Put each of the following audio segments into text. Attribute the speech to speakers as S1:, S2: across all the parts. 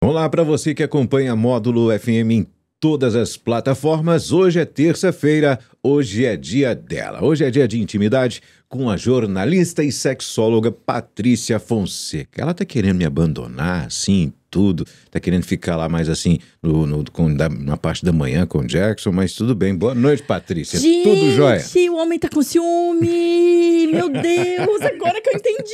S1: Olá para você que acompanha Módulo FM em todas as plataformas. Hoje é terça-feira, hoje é dia dela. Hoje é dia de intimidade com a jornalista e sexóloga Patrícia Fonseca. Ela tá querendo me abandonar, assim, tudo. Tá querendo ficar lá mais assim, na parte da manhã com o Jackson, mas tudo bem. Boa noite, Patrícia.
S2: Gente,
S1: tudo jóia?
S2: o homem tá com ciúme. Meu Deus, agora que eu entendi.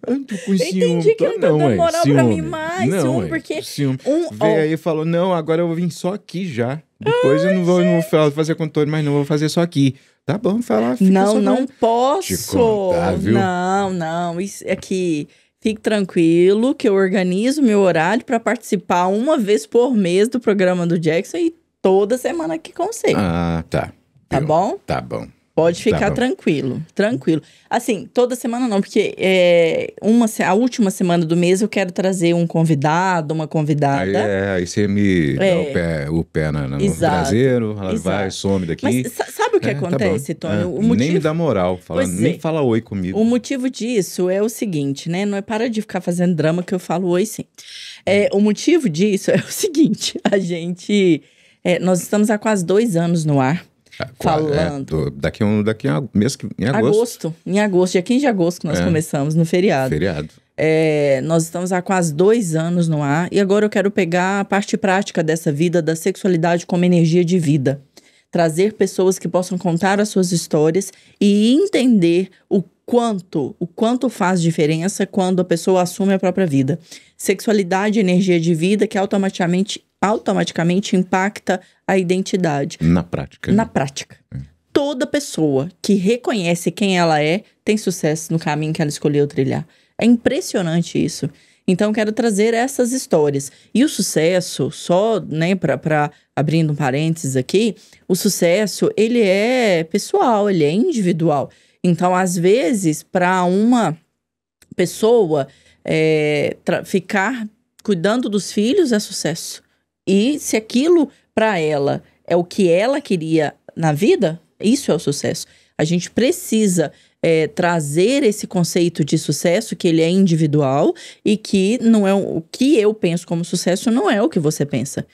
S1: Eu não tô com ciúme.
S2: Entendi que não tá dando moral pra mim mais.
S1: Não,
S2: ciúme, porque...
S1: ciúme. Veio aí e falou, não, agora eu vou vir só aqui já. Depois eu não vou fazer com o Tony, mas não vou fazer só aqui. Tá bom, falar.
S2: Não posso.
S1: Te contar, viu?
S2: Não. Isso é que fique tranquilo que eu organizo meu horário pra participar uma vez por mês do programa do Jackson e toda semana aqui com você.
S1: Ah, tá.
S2: Tá bom?
S1: Tá bom.
S2: Pode ficar tranquilo. Assim, toda semana não, porque a última semana do mês eu quero trazer um convidado, uma convidada.
S1: Aí você me dá o pé no traseiro, ela vai, some daqui.
S2: Mas sabe o que acontece,
S1: tá
S2: Tony? O
S1: nem me dá moral, nem fala oi comigo.
S2: O motivo disso é o seguinte, né? Não é para de ficar fazendo drama que eu falo oi sim. O motivo disso é o seguinte, nós estamos há quase 2 anos no ar. Falando.
S1: Daqui a mês, em agosto.
S2: Em agosto, dia 15 de agosto que nós começamos, no feriado. Nós estamos há quase 2 anos no ar e agora eu quero pegar a parte prática dessa vida, da sexualidade como energia de vida. Trazer pessoas que possam contar as suas histórias e entender o quanto faz diferença quando a pessoa assume a própria vida. Sexualidade, energia de vida que automaticamente impacta a identidade.
S1: Na prática.
S2: Na prática. Toda pessoa que reconhece quem ela é, tem sucesso no caminho que ela escolheu trilhar. É impressionante isso. Então, quero trazer essas histórias. E o sucesso, só, né, para abrindo um parênteses aqui, o sucesso, ele é pessoal, ele é individual. Então, às vezes, para uma pessoa ficar cuidando dos filhos é sucesso. E se aquilo para ela é o que ela queria na vida, isso é o sucesso. A gente precisa trazer esse conceito de sucesso, que ele é individual e que não é o que eu penso como sucesso, não é o que você pensa.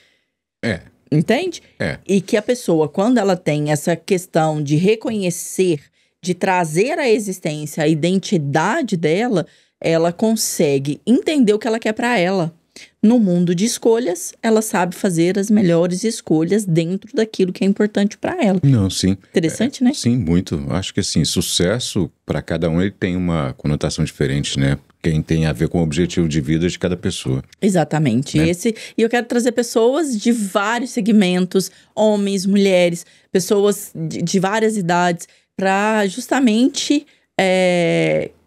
S2: Entende? E que a pessoa, quando ela tem essa questão de reconhecer, de trazer à existência a identidade dela, ela consegue entender o que ela quer para ela. No mundo de escolhas, ela sabe fazer as melhores escolhas dentro daquilo que é importante para ela.
S1: Não, sim.
S2: Interessante, né?
S1: Sim, muito. Acho que assim, sucesso para cada um ele tem uma conotação diferente, né? Quem tem a ver com o objetivo de vida de cada pessoa.
S2: Exatamente.
S1: Né?
S2: E eu quero trazer pessoas de vários segmentos, homens, mulheres, pessoas de várias idades, para justamente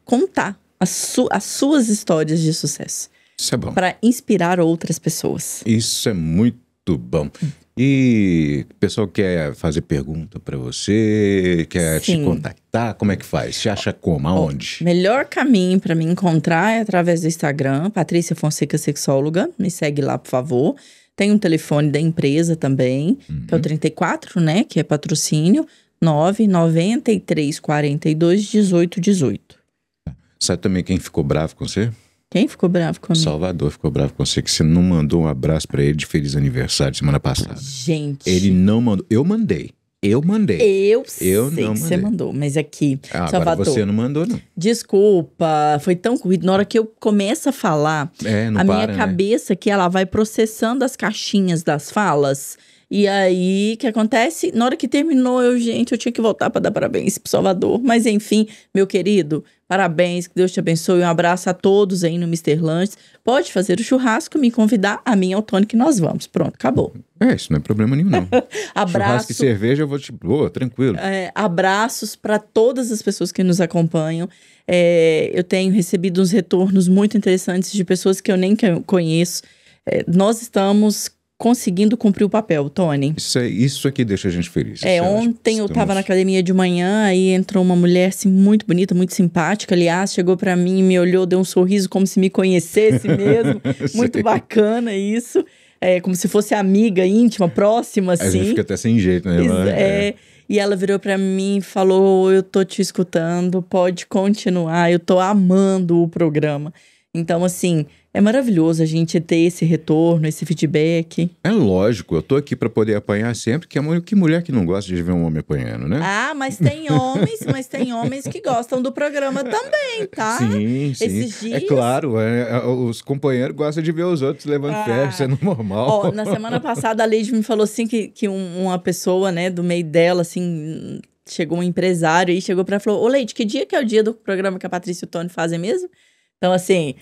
S2: contar as suas histórias de sucesso.
S1: Isso é bom.
S2: Para inspirar outras pessoas.
S1: Isso é muito bom. E o pessoal quer fazer pergunta para você, quer te contactar, como é que faz? Você acha como? Aonde?
S2: Melhor caminho para me encontrar é através do Instagram, Patrícia Fonseca Sexóloga. Me segue lá, por favor. Tem um telefone da empresa também, que é o 34, né? Que é patrocínio, 993 42 18 18.
S1: Sabe também quem ficou bravo com você?
S2: Quem ficou bravo comigo?
S1: Salvador ficou bravo com você, que você não mandou um abraço pra ele de feliz aniversário semana passada.
S2: Gente.
S1: Ele não mandou. Eu mandei.
S2: Eu sei
S1: não
S2: que
S1: mandei.
S2: você mandou, mas aqui, Salvador.
S1: Agora você não mandou, não.
S2: Desculpa, foi tão corrido. Na hora que eu começo a falar, minha cabeça que ela vai processando as caixinhas das falas. E aí, o que acontece? Na hora que terminou, eu tinha que voltar para dar parabéns pro Salvador. Mas enfim, meu querido, parabéns, que Deus te abençoe. Um abraço a todos aí no Mr. Lanches. Pode fazer o churrasco, me convidar, a mim e ao Tony que nós vamos. Pronto, acabou.
S1: Isso não é problema nenhum, não.
S2: Abraço.
S1: Churrasco e cerveja eu vou tranquilo.
S2: Abraços para todas as pessoas que nos acompanham. Eu tenho recebido uns retornos muito interessantes de pessoas que eu nem conheço. Nós estamos conseguindo cumprir o papel, Tony.
S1: Isso aqui deixa a gente feliz.
S2: Ontem eu tava na academia de manhã, aí entrou uma mulher assim, muito bonita, muito simpática, aliás, chegou pra mim, me olhou, deu um sorriso como se me conhecesse mesmo, muito bacana isso, como se fosse amiga íntima, próxima, assim. A
S1: gente fica até sem jeito, né?
S2: E ela virou pra mim e falou, eu tô te escutando, pode continuar, eu tô amando o programa. Então, assim, é maravilhoso a gente ter esse retorno, esse feedback.
S1: É lógico, eu tô aqui para poder apanhar sempre, que mulher que não gosta de ver um homem apanhando, né?
S2: Ah, mas tem homens que gostam do programa também, tá?
S1: Sim, sim.
S2: Esses dias...
S1: É claro, os companheiros gostam de ver os outros levando ferro, isso é normal.
S2: Ó, na semana passada a Leide me falou assim que uma pessoa, né, do meio dela, assim, chegou um empresário e chegou pra ela e falou: ô Leide, que dia que é o dia do programa que a Patrícia e o Tony fazem mesmo? Então, assim...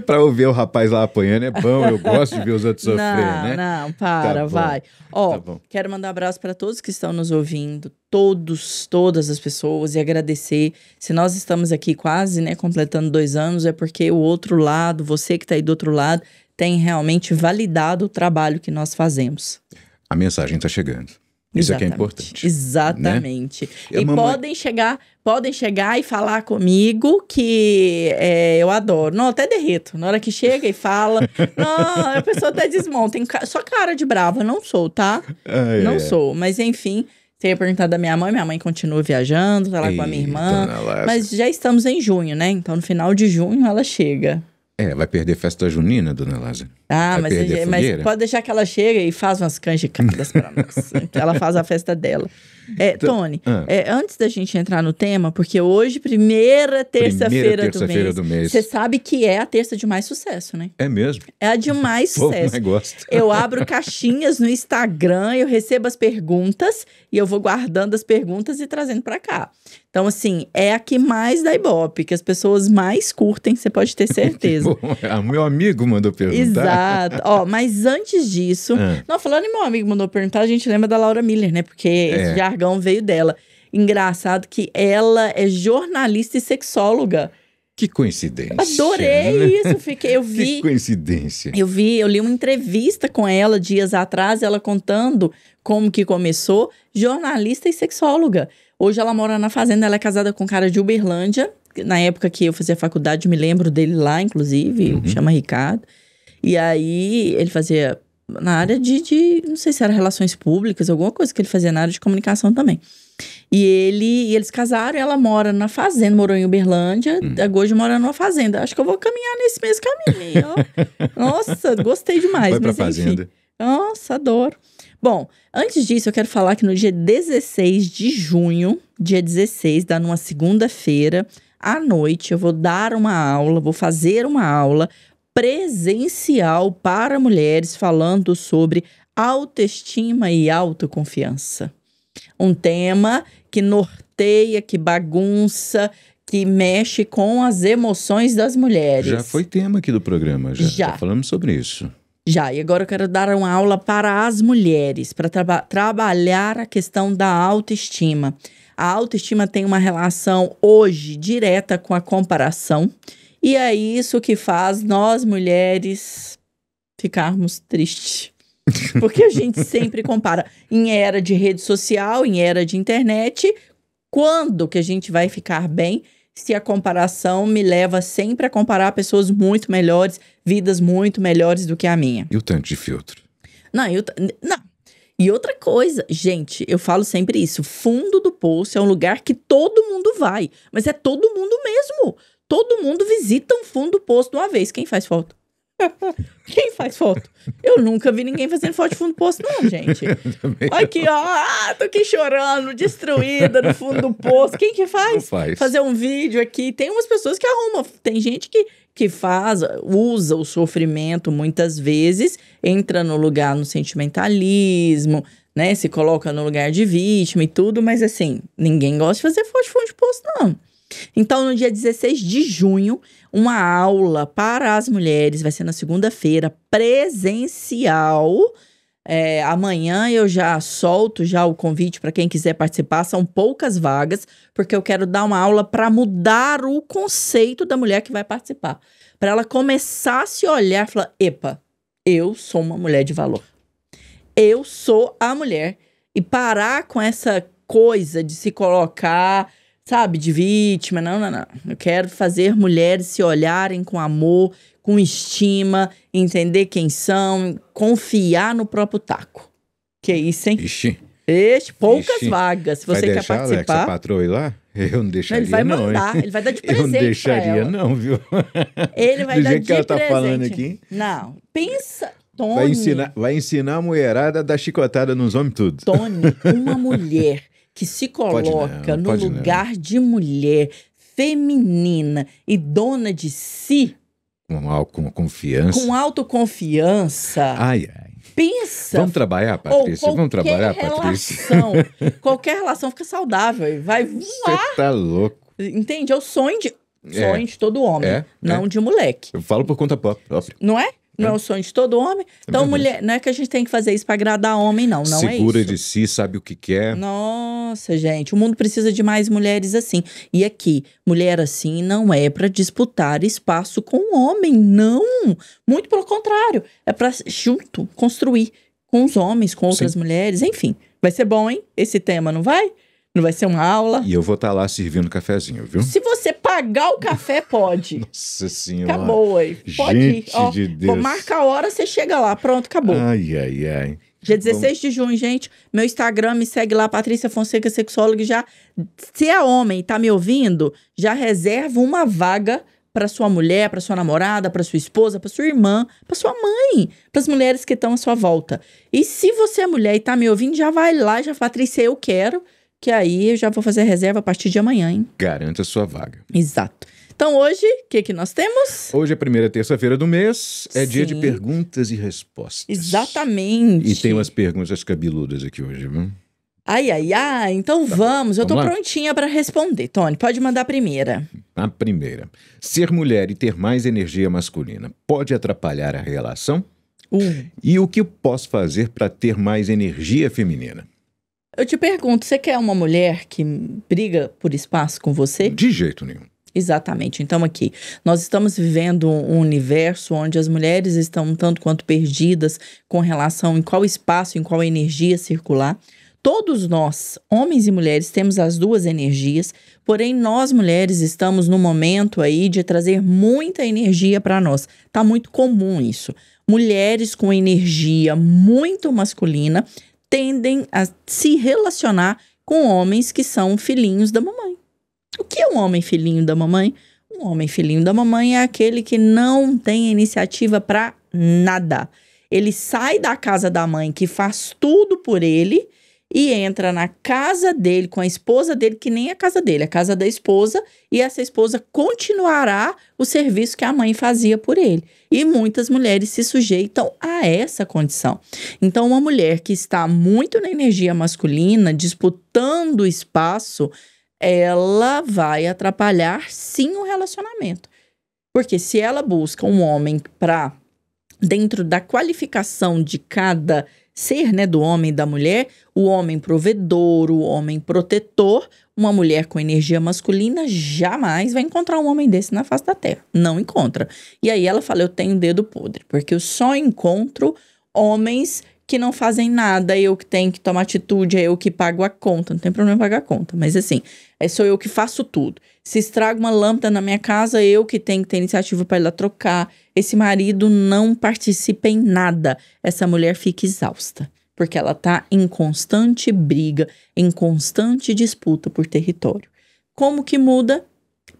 S1: Pra ouvir o rapaz lá apanhando é bom, eu gosto de ver os outros sofrer, né?
S2: Não, para,
S1: Tá bom,
S2: vai. Ó,
S1: tá bom.
S2: quero mandar um abraço para todos que estão nos ouvindo, todas as pessoas, e agradecer. Se nós estamos aqui quase, né, completando 2 anos, é porque o outro lado, você que tá aí do outro lado, tem realmente validado o trabalho que nós fazemos.
S1: A mensagem tá chegando. Isso é que é importante.
S2: Exatamente.
S1: Né?
S2: E podem chegar e falar comigo que eu adoro. Não, até derreto. Na hora que chega e fala, não, a pessoa até desmonta. Tem só cara de brava. Não sou, tá? Não sou. Mas enfim, você ia perguntar da minha mãe continua viajando, tá lá com a minha irmã. Mas já estamos em junho, né? Então no final de junho ela chega.
S1: Vai perder festa junina, dona Lázara?
S2: Ah, mas pode deixar que ela chega e faz umas canjicadas pra nós. Ela faz a festa dela. Tony, antes da gente entrar no tema, porque hoje, primeira terça-feira do mês, você sabe que é a terça de mais sucesso, né?
S1: É mesmo?
S2: É a de mais sucesso. Eu abro caixinhas no Instagram, eu recebo as perguntas e eu vou guardando as perguntas e trazendo pra cá. Então, assim, é a que mais dá ibope, que as pessoas mais curtem, você pode ter certeza.
S1: Meu amigo mandou perguntar.
S2: Exato. Ó, mas antes disso... Não, falando em meu amigo mandou perguntar, a gente lembra da Laura Miller, né? Porque esse jargão veio dela. Engraçado que ela é jornalista e sexóloga.
S1: Que coincidência.
S2: Adorei isso. Eu vi...
S1: Que coincidência.
S2: Eu li uma entrevista com ela dias atrás, ela contando como que começou. Jornalista e sexóloga. Hoje ela mora na fazenda, ela é casada com um cara de Uberlândia. Na época que eu fazia faculdade, me lembro dele lá, inclusive, chama Ricardo. E aí, ele fazia na área de não sei se era relações públicas, alguma coisa que ele fazia na área de comunicação também. E eles casaram e ela mora na fazenda, morou em Uberlândia, hoje mora numa fazenda. Acho que eu vou caminhar nesse mesmo caminho, ó. Nossa, gostei demais.
S1: Vai pra fazenda.
S2: Enfim. Nossa, adoro. Bom, antes disso, eu quero falar que no dia 16 de junho, dia 16, dá numa segunda-feira, à noite, eu vou fazer uma aula presencial para mulheres falando sobre autoestima e autoconfiança. Um tema que norteia, que bagunça, que mexe com as emoções das mulheres.
S1: Já foi tema aqui do programa, já falamos sobre isso.
S2: E agora eu quero dar uma aula para as mulheres, para trabalhar a questão da autoestima. A autoestima tem uma relação hoje direta com a comparação, e é isso que faz nós mulheres ficarmos tristes. Porque a gente sempre compara. Em era de rede social, em era de internet, quando que a gente vai ficar bem se a comparação me leva sempre a comparar pessoas muito melhores, vidas muito melhores do que a minha?
S1: E o tanto de filtro?
S2: Não. E outra coisa, gente, eu falo sempre isso, fundo do poço é um lugar que todo mundo vai, mas é todo mundo mesmo. Todo mundo visita um fundo do poço de uma vez. Quem faz foto? Quem faz foto? Eu nunca vi ninguém fazendo foto de fundo do poço, não, gente. Olha aqui, ó, tô aqui chorando, destruída no fundo do poço. Quem que faz?
S1: Não faz.
S2: Fazer um vídeo aqui. Tem umas pessoas que arrumam. Tem gente que usa o sofrimento muitas vezes, entra no lugar no sentimentalismo, né? Se coloca no lugar de vítima e tudo, mas assim, ninguém gosta de fazer foto de fundo de poço, não. Então, no dia 16 de junho, uma aula para as mulheres, vai ser na segunda-feira, presencial. Amanhã eu já solto o convite para quem quiser participar, são poucas vagas, porque eu quero dar uma aula para mudar o conceito da mulher que vai participar. Para ela começar a se olhar e falar, epa, eu sou uma mulher de valor. Eu sou a mulher. E parar com essa coisa de se colocar... sabe, de vítima, não. Eu quero fazer mulheres se olharem com amor, com estima, entender quem são, confiar no próprio taco. Que isso, hein?
S1: Ixi.
S2: Poucas vagas. Se você quer participar...
S1: Vai deixar a Alexa Patroa ir lá Eu não deixaria,
S2: Ele vai
S1: não,
S2: mandar,
S1: hein?
S2: ele vai dar de presente
S1: Eu não deixaria,
S2: pra ela.
S1: não, viu?
S2: Ele vai
S1: Do
S2: dar
S1: jeito
S2: de
S1: que ela tá
S2: presente.
S1: falando aqui.
S2: Não, pensa, Tony.
S1: Vai ensinar a mulherada a dar chicotada nos homens tudo.
S2: Tony, uma mulher que se coloca no lugar de mulher feminina e dona de si,
S1: Com confiança.
S2: com autoconfiança.
S1: Ai, ai.
S2: Pensa.
S1: Vamos trabalhar, Patrícia? Vamos trabalhar, Patrícia?
S2: Qualquer relação fica saudável, vai voar.
S1: Você tá louco.
S2: Entende? É o sonho de todo homem, não de moleque.
S1: Eu falo por conta própria.
S2: Não é? Não é o sonho de todo homem. Então, mulher, não é que a gente tem que fazer isso pra agradar homem, não. Não é isso.
S1: Segura de si, sabe o que quer.
S2: Nossa, gente, o mundo precisa de mais mulheres assim. E aqui, mulher assim não é pra disputar espaço com o homem, não. Muito pelo contrário. É pra junto construir com os homens, com outras mulheres, enfim. Vai ser bom, hein? Esse tema, não vai? Não vai ser uma aula?
S1: E eu vou estar lá servindo cafezinho, viu?
S2: Se você pagar o café, pode.
S1: Nossa Senhora.
S2: Acabou aí. Pode
S1: Gente
S2: ir. Ó,
S1: de Deus.
S2: marca a hora, você chega lá. Pronto, acabou.
S1: Ai, ai, ai.
S2: Dia 16 de junho, gente. Meu Instagram, me segue lá, Patrícia Fonseca, sexóloga. Já, se é homem e tá me ouvindo, já reserva uma vaga para sua mulher, para sua namorada, para sua esposa, para sua irmã, para sua mãe, para as mulheres que estão à sua volta. E se você é mulher e tá me ouvindo, já vai lá, já Patrícia, eu quero, que aí eu já vou fazer a reserva a partir de amanhã, hein?
S1: Garanta a sua vaga.
S2: Exato. Então hoje, o que nós temos?
S1: Hoje é a primeira terça-feira do mês, é dia de
S2: Sim.
S1: perguntas e respostas.
S2: Exatamente.
S1: E tem umas perguntas cabeludas aqui hoje, viu?
S2: Ai, ai, ai. Então vamos. Eu tô
S1: Vamos lá?
S2: prontinha para responder. Tony, pode mandar a primeira.
S1: A primeira. Ser mulher e ter mais energia masculina pode atrapalhar a relação? E o que eu posso fazer para ter mais energia feminina?
S2: Eu te pergunto, você quer uma mulher que briga por espaço com você?
S1: De jeito nenhum.
S2: Exatamente. Então aqui, nós estamos vivendo um universo onde as mulheres estão um tanto quanto perdidas com relação em qual espaço, em qual energia circular. Todos nós, homens e mulheres, temos as duas energias, porém nós mulheres estamos no momento aí de trazer muita energia para nós. Tá muito comum isso. Mulheres com energia muito masculina tendem a se relacionar com homens que são filhinhos da mamãe. O que é um homem filhinho da mamãe? Um homem filhinho da mamãe é aquele que não tem iniciativa para nada. Ele sai da casa da mãe, que faz tudo por ele, e entra na casa dele, com a esposa dele, que nem é a casa dele, é a casa da esposa, e essa esposa continuará o serviço que a mãe fazia por ele. E muitas mulheres se sujeitam a essa condição. Então, uma mulher que está muito na energia masculina, disputando espaço, ela vai atrapalhar, sim, o relacionamento. Porque se ela busca um homem para, dentro da qualificação de cada ser, né, do homem e da mulher, o homem provedor, o homem protetor, uma mulher com energia masculina jamais vai encontrar um homem desse na face da terra. Não encontra. E aí ela fala, eu tenho dedo podre, porque eu só encontro homens que não fazem nada, eu que tenho que tomar atitude, é eu que pago a conta. Não tem problema pagar a conta, mas assim, sou eu que faço tudo. Se estraga uma lâmpada na minha casa, eu que tenho que ter iniciativa para ir lá trocar. Esse marido não participa em nada. Essa mulher fica exausta, porque ela está em constante briga, em constante disputa por território. Como que muda?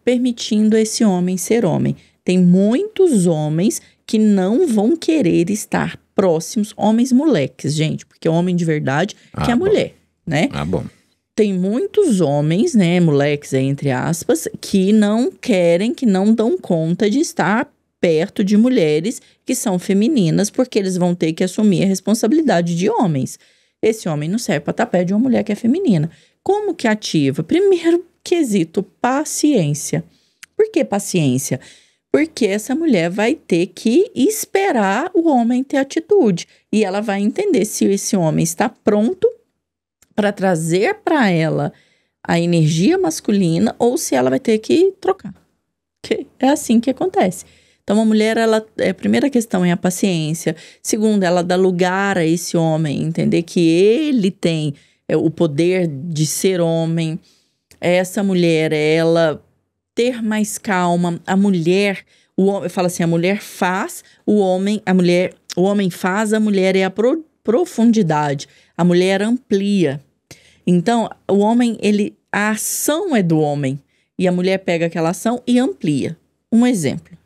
S2: Permitindo esse homem ser homem. Tem muitos homens que não vão querer estar próximos, homens moleques, gente, porque homem de verdade que é mulher, né?
S1: Ah, bom.
S2: Tem muitos homens, né, moleques aí, entre aspas, que não querem, que não dão conta de estar perto de mulheres que são femininas, porque eles vão ter que assumir a responsabilidade de homens. Esse homem não serve para estar perto de uma mulher que é feminina. Como que ativa? Primeiro quesito, paciência. Por que paciência? Porque essa mulher vai ter que esperar o homem ter atitude. E ela vai entender se esse homem está pronto para trazer para ela a energia masculina ou se ela vai ter que trocar. É assim que acontece. Então, a mulher, a primeira questão é a paciência. Segunda, ela dá lugar a esse homem, entender que ele tem o poder de ser homem. Essa mulher, ela ter mais calma. A mulher, o homem, fala assim, a mulher faz, o homem faz, a mulher é a profundidade. A mulher amplia. Então, o homem, ele a ação é do homem. E a mulher pega aquela ação e amplia. Um exemplo.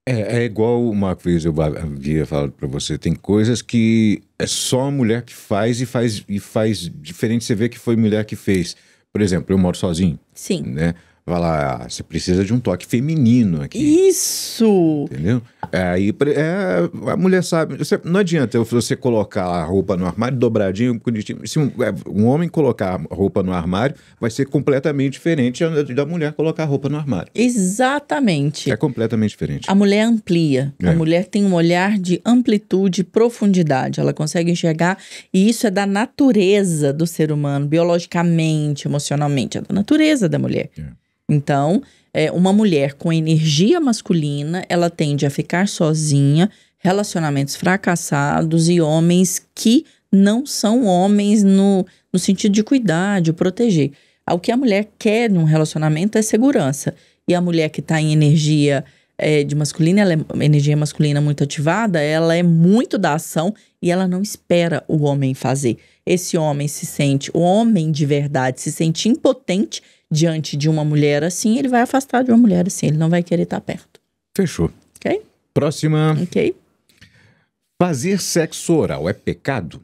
S1: É igual uma vez eu havia falado pra você, tem coisas que é só a mulher que faz e faz diferente. Você vê que foi mulher que fez. Por exemplo, eu moro sozinho,
S2: Sim.
S1: né? Vai lá, você precisa de um toque feminino aqui.
S2: Isso!
S1: Entendeu? Aí a mulher sabe. Não adianta você colocar a roupa no armário dobradinho, bonitinho. Se um homem colocar a roupa no armário, vai ser completamente diferente da mulher colocar a roupa no armário.
S2: Exatamente.
S1: É completamente diferente.
S2: A mulher amplia.
S1: É.
S2: A mulher tem um olhar de amplitude e profundidade. Ela consegue enxergar. E isso é da natureza do ser humano, biologicamente, emocionalmente. É da natureza da mulher.
S1: É.
S2: Então, uma mulher com energia masculina, ela tende a ficar sozinha, relacionamentos fracassados e homens que não são homens no sentido de cuidar, de proteger. O que a mulher quer num relacionamento é segurança. E a mulher que está em energia de masculina, energia masculina muito ativada, ela é muito da ação e ela não espera o homem fazer. Esse homem o homem de verdade se sente impotente diante de uma mulher assim, ele vai afastar de uma mulher assim, ele não vai querer estar perto.
S1: Fechou.
S2: Ok?
S1: Próxima.
S2: Ok.
S1: Fazer sexo oral é pecado?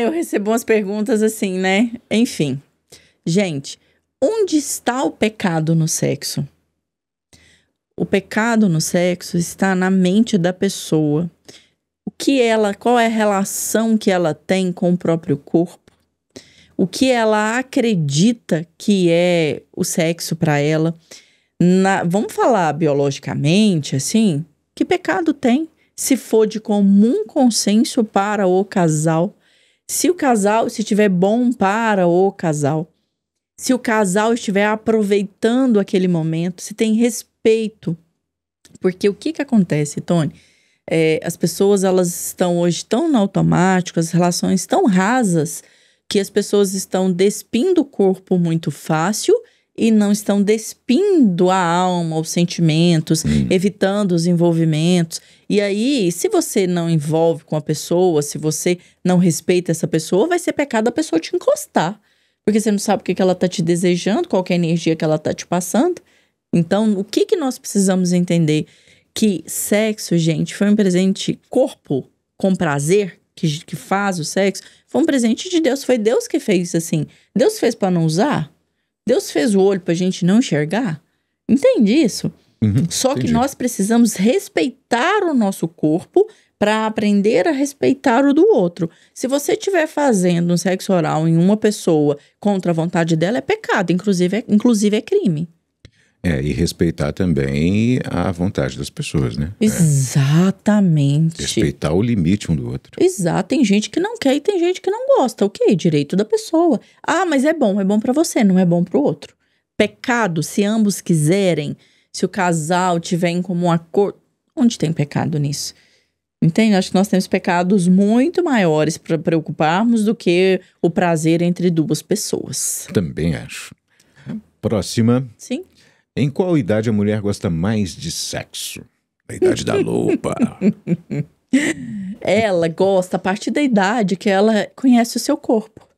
S2: Eu recebo umas perguntas assim, né? Enfim. Gente, onde está o pecado no sexo? O pecado no sexo está na mente da pessoa. Qual é a relação que ela tem com o próprio corpo? O que ela acredita que é o sexo para ela? Vamos falar biologicamente, assim, que pecado tem se for de comum consenso para o casal? Se o casal estiver bom para o casal? Se o casal estiver aproveitando aquele momento? Se tem respeito? Porque o que acontece, Tony? As pessoas, elas estão hoje tão no automático, as relações tão rasas, que as pessoas estão despindo o corpo muito fácil e não estão despindo a alma, os sentimentos, evitando os envolvimentos. E aí, se você não envolve com a pessoa, se você não respeita essa pessoa, vai ser pecado a pessoa te encostar. Porque você não sabe o que ela está te desejando, qual que é a energia que ela está te passando. Então, o que nós precisamos entender? Que sexo, gente, foi um presente, corpo com prazer, que faz o sexo, foi um presente de Deus. Foi Deus que fez assim. Deus fez para não usar? Deus fez o olho pra gente não enxergar? Entende isso? Só
S1: entendi.
S2: que nós precisamos respeitar o nosso corpo para aprender a respeitar o do outro. Se você estiver fazendo um sexo oral em uma pessoa contra a vontade dela, é pecado. Inclusive é crime.
S1: E respeitar também a vontade das pessoas, né?
S2: Exatamente.
S1: Respeitar o limite um do outro.
S2: Exato. Tem gente que não quer e tem gente que não gosta. Ok, direito da pessoa. Mas é bom pra você, não é bom pro outro. Pecado, se ambos quiserem, se o casal tiver em comum acordo, onde tem pecado nisso? Entende? Acho que nós temos pecados muito maiores para preocuparmos do que o prazer entre duas pessoas.
S1: Também acho. Próxima.
S2: Sim.
S1: Em qual idade a mulher gosta mais de sexo? A idade da loba.
S2: Ela gosta a partir da idade que ela conhece o seu corpo.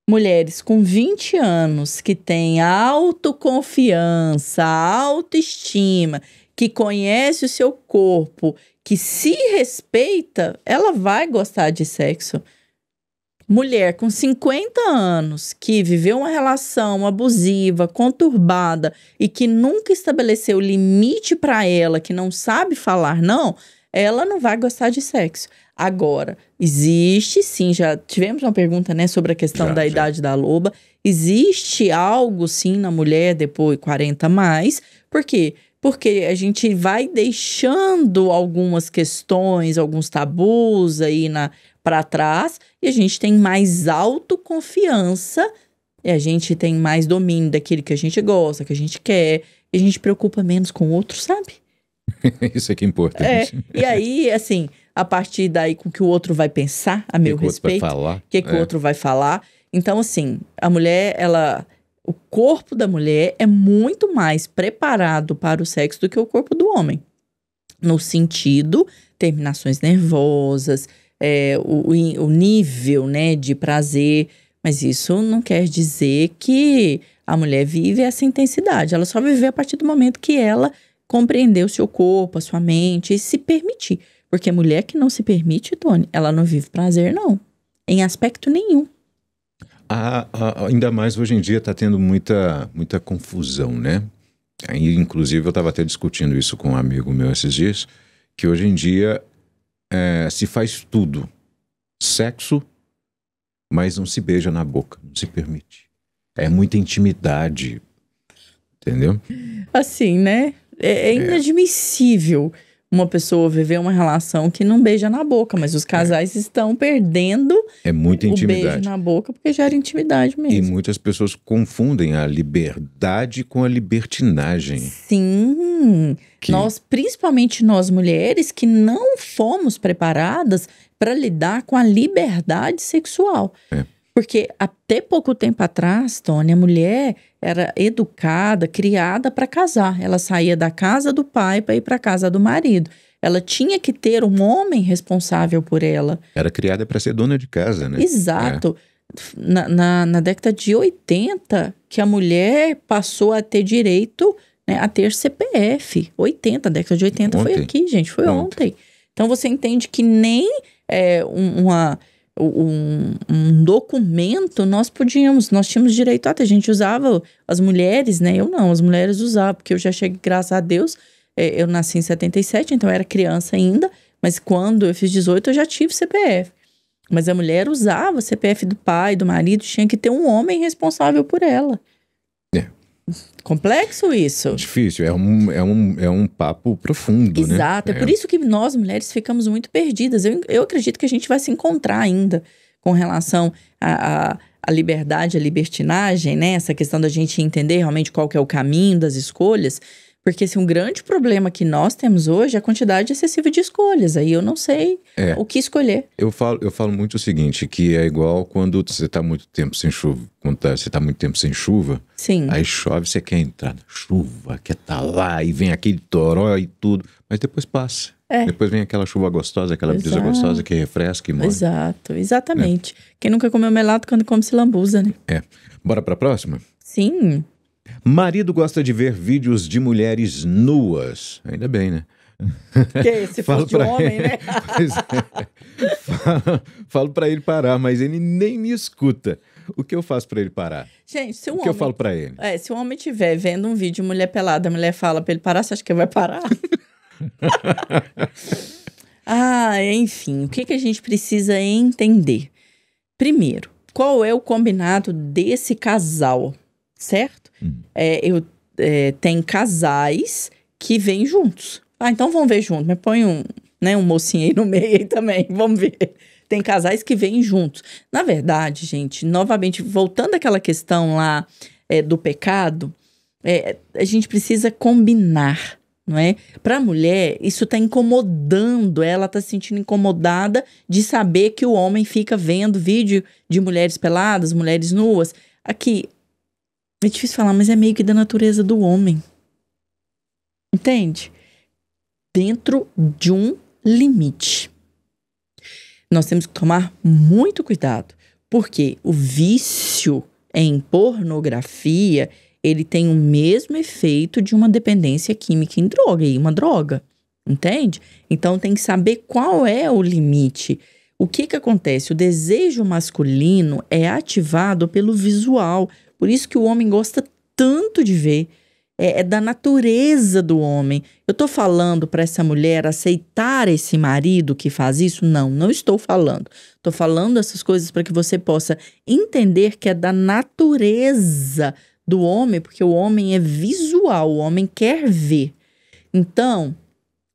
S2: Mulheres com 20 anos que têm autoconfiança, autoestima, que conhece o seu corpo, que se respeita, ela vai gostar de sexo. Mulher com 50 anos que viveu uma relação abusiva, conturbada e que nunca estabeleceu limite para ela, que não sabe falar não, ela não vai gostar de sexo. Agora, existe sim, já tivemos uma pergunta, né, sobre a questão da idade da loba. Existe algo sim na mulher depois de 40 mais. Por quê? Porque a gente vai deixando algumas questões, alguns tabus aí para trás, e a gente tem mais autoconfiança, e a gente tem mais domínio daquilo que a gente gosta, que a gente quer, e a gente preocupa menos com o outro, sabe?
S1: Isso é que é importante.
S2: E aí, assim, a partir daí com o que o outro vai pensar, a meu respeito, o que o outro vai falar. Então, assim, a mulher, o corpo da mulher é muito mais preparado para o sexo do que o corpo do homem. No sentido, terminações nervosas, o nível, né, de prazer. Mas isso não quer dizer que a mulher vive essa intensidade. Ela só vive a partir do momento que ela compreender o seu corpo, a sua mente e se permitir. Porque mulher que não se permite, Tony, ela não vive prazer, não. Em aspecto nenhum.
S1: Ainda mais hoje em dia está tendo muita confusão, né? Aí, inclusive, eu estava até discutindo isso com um amigo meu esses dias, que hoje em dia se faz tudo. Sexo, mas não se beija na boca, não se permite. É muita intimidade, entendeu?
S2: Assim, né? É inadmissível uma pessoa viver uma relação que não beija na boca, mas os casais estão perdendo
S1: muita
S2: o
S1: intimidade.
S2: beijo na boca porque gera intimidade mesmo.
S1: E muitas pessoas confundem a liberdade com a libertinagem.
S2: Sim, principalmente nós mulheres que não fomos preparadas para lidar com a liberdade sexual. Porque até pouco tempo atrás, Tony, a mulher era educada, criada para casar. Ela saía da casa do pai para ir para a casa do marido. Ela tinha que ter um homem responsável por ela.
S1: Era criada para ser dona de casa, né?
S2: Exato. Na década de 80, que a mulher passou a ter direito, né, a ter CPF. 80, a década de 80 foi aqui, gente, foi ontem. Então você entende que nem um documento nós tínhamos direito a ter. A gente usava, as mulheres, né? Eu não, as mulheres usavam, porque eu já cheguei, graças a Deus, eu nasci em 77, então eu era criança ainda, mas quando eu fiz 18 eu já tive CPF. Mas a mulher usava CPF do pai, do marido, tinha que ter um homem responsável por ela. Complexo isso.
S1: Difícil, é um papo profundo,
S2: Exato,
S1: né?
S2: Exato, é por isso que nós mulheres ficamos muito perdidas. Eu acredito que a gente vai se encontrar ainda com relação à liberdade, à libertinagem, né? Essa questão da gente entender realmente qual que é o caminho das escolhas. Porque um grande problema que nós temos hoje é a quantidade excessiva de escolhas. Aí eu não sei o que escolher.
S1: Eu falo muito o seguinte, que é igual quando você está muito tempo sem chuva. Quando você está muito tempo sem chuva,
S2: sim,
S1: aí chove, você quer entrar na chuva, quer estar lá, e vem aquele toró e tudo. Mas depois passa. Depois vem aquela chuva gostosa, aquela brisa gostosa que refresca e morre.
S2: Exato, exatamente. Quem nunca comeu melado quando come se lambuza, né?
S1: Bora para a próxima?
S2: Sim.
S1: Marido gosta de ver vídeos de mulheres nuas. Ainda bem, né?
S2: Que se fosse de homem, né?
S1: Falo pra ele parar, mas ele nem me escuta. O que eu faço pra ele parar?
S2: Gente, se
S1: o que eu falo pra ele?
S2: Se o homem estiver vendo um vídeo de mulher pelada, a mulher fala pra ele parar, você acha que ele vai parar? Enfim, o que a gente precisa entender? Primeiro, qual é o combinado desse casal, certo? Tem casais que vêm juntos. Então vamos ver junto, mas põe um mocinho aí no meio aí também, vamos ver. Tem casais que vêm juntos. Na verdade, gente, novamente, voltando àquela questão lá do pecado, a gente precisa combinar, não é? Para a mulher, isso está incomodando, ela está se sentindo incomodada de saber que o homem fica vendo vídeo de mulheres peladas, mulheres nuas. Aqui, é difícil falar, mas é meio que da natureza do homem. Entende? Dentro de um limite. Nós temos que tomar muito cuidado, porque o vício em pornografia, ele tem o mesmo efeito de uma dependência química em droga, e uma droga, entende? Então tem que saber qual é o limite. O que acontece? O desejo masculino é ativado pelo visual, por isso que o homem gosta tanto de ver. É da natureza do homem. Eu tô falando para essa mulher aceitar esse marido que faz isso? Não estou falando. Tô falando essas coisas para que você possa entender que é da natureza do homem, porque o homem é visual, o homem quer ver. Então,